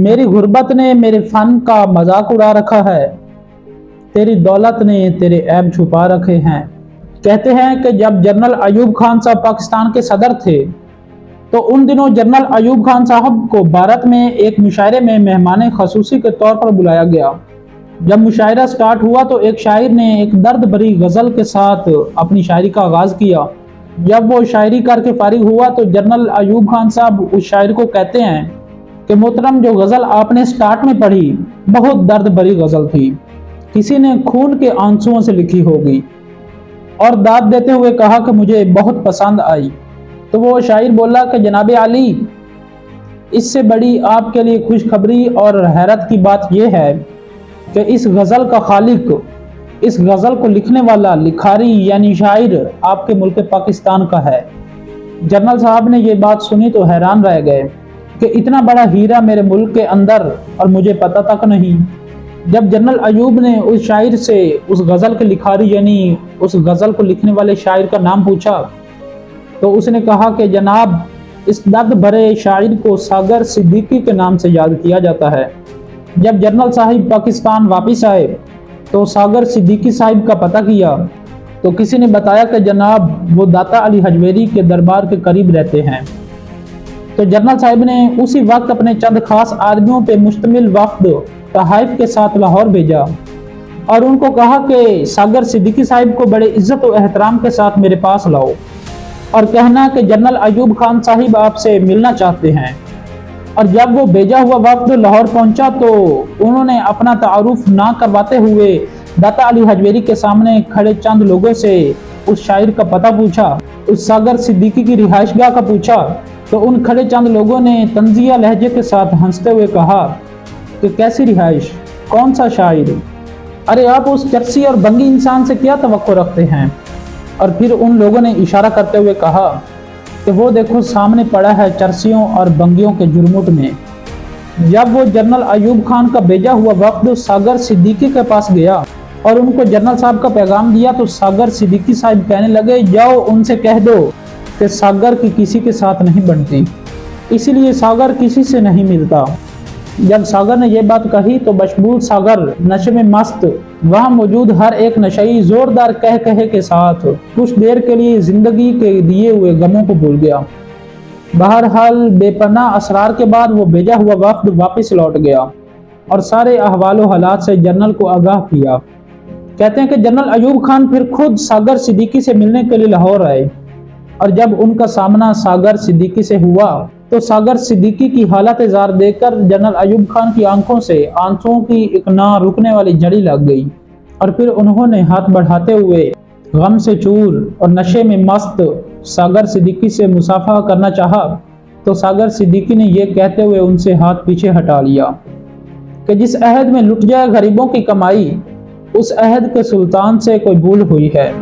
मेरी गुर्बत ने मेरे फन का मजाक उड़ा रखा है, तेरी दौलत ने तेरे ऐब छुपा रखे हैं। कहते हैं कि जब जनरल अयूब खान साहब पाकिस्तान के सदर थे तो उन दिनों जनरल अयूब खान साहब को भारत में एक मुशायरे में मेहमान खसूसी के तौर पर बुलाया गया। जब मुशायरा स्टार्ट हुआ तो एक शायर ने एक दर्द भरी गज़ल के साथ अपनी शायरी का आगाज़ किया। जब वो शायरी करके फारिग हुआ तो जनरल अयूब खान साहब उस शायर को कहते हैं कि मोहतरम, जो गज़ल आपने स्टार्ट में पढ़ी बहुत दर्द भरी गज़ल थी, किसी ने खून के आंसुओं से लिखी होगी। और दाद देते हुए कहा कि मुझे बहुत पसंद आई। तो वो शायर बोला कि जनाब आली, इससे बड़ी आपके लिए खुशखबरी और हैरत की बात यह है कि इस गज़ल का खालिक, इस गज़ल को लिखने वाला लिखारी यानी शायर आपके मुल्क पाकिस्तान का है। जनरल साहब ने ये बात सुनी तो हैरान रह गए कि इतना बड़ा हीरा मेरे मुल्क के अंदर और मुझे पता तक नहीं। जब जनरल अयूब ने उस शायर से उस गज़ल के लिखारी यानी उस गज़ल को लिखने वाले शायर का नाम पूछा तो उसने कहा कि जनाब, इस दर्द भरे शायर को सागर सिद्दीकी के नाम से याद किया जाता है। जब जनरल साहिब पाकिस्तान वापस आए तो सागर सिद्दीकी साहिब का पता किया तो किसी ने बताया कि जनाब वो दाता अली हजवेरी के दरबार के करीब रहते हैं। तो जनरल साहिब ने उसी वक्त अपने चंद खास आदमियों पे मुश्तमिल वफ्द तहाइफ के साथ लाहौर भेजा और उनको कहा कि सागर सिद्दीकी साहिब को बड़े इज्जत और एहतराम के साथ मेरे पास लाओ और कहना कि जनरल अयूब खान साहिब आपसे मिलना चाहते हैं। और जब वो भेजा हुआ वफ्द लाहौर पहुंचा तो उन्होंने अपना तारुफ ना करवाते हुए दाता अली हजवेरी के सामने खड़े चंद लोगों से उस शायर का पता पूछा, उस सागर सिद्दीकी की रिहाइशगाह का पूछा। तो उन खड़े चंद लोगों ने तंजिया लहजे के साथ हंसते हुए कहा कि कैसी रिहाइश, कौन सा शायर, अरे आप उस चरसी और बंगी इंसान से क्या तवक्को रखते हैं। और फिर उन लोगों ने इशारा करते हुए कहा कि वो देखो सामने पड़ा है चरसियों और बंगियों के जुर्मुट में। जब वो जनरल अयूब खान का भेजा हुआ वफ्द सागर सिद्दीकी के पास गया और उनको जनरल साहब का पैगाम दिया तो सागर सिद्दीकी साहब कहने लगे, जाओ उनसे कह दो कि सागर की किसी के साथ नहीं बनती, इसीलिए सागर किसी से नहीं मिलता। जब सागर ने यह बात कही तो बशबूल सागर नशे में मस्त वहां मौजूद हर एक नशई जोरदार कह कहे के साथ कुछ देर के लिए जिंदगी के दिए हुए गमों को भूल गया। बहरहाल बेपनाह असरार के बाद वो भेजा हुआ वफ्द वापस लौट गया और सारे अहवालो हालात से जनरल को आगाह किया। कहते हैं कि जनरल अयूब खान फिर खुद सागर सिद्दीकी से मिलने के लिए लाहौर आए और जब उनका सामना सागर सिद्दीकी से हुआ तो सागर सिद्दीकी की हालत जार देखकर जनरल अयूब खान की आंखों से आंसुओं की एक ना रुकने वाली झड़ी लग गई और फिर उन्होंने हाथ बढ़ाते हुए गम से चूर और नशे में मस्त सागर सिद्दीकी से मुसाफा करना चाहा तो सागर सिद्दीकी ने यह कहते हुए उनसे हाथ पीछे हटा लिया कि जिस अहद में लुट जाए गरीबों की कमाई, उस अहद के सुल्तान से कोई भूल हुई है।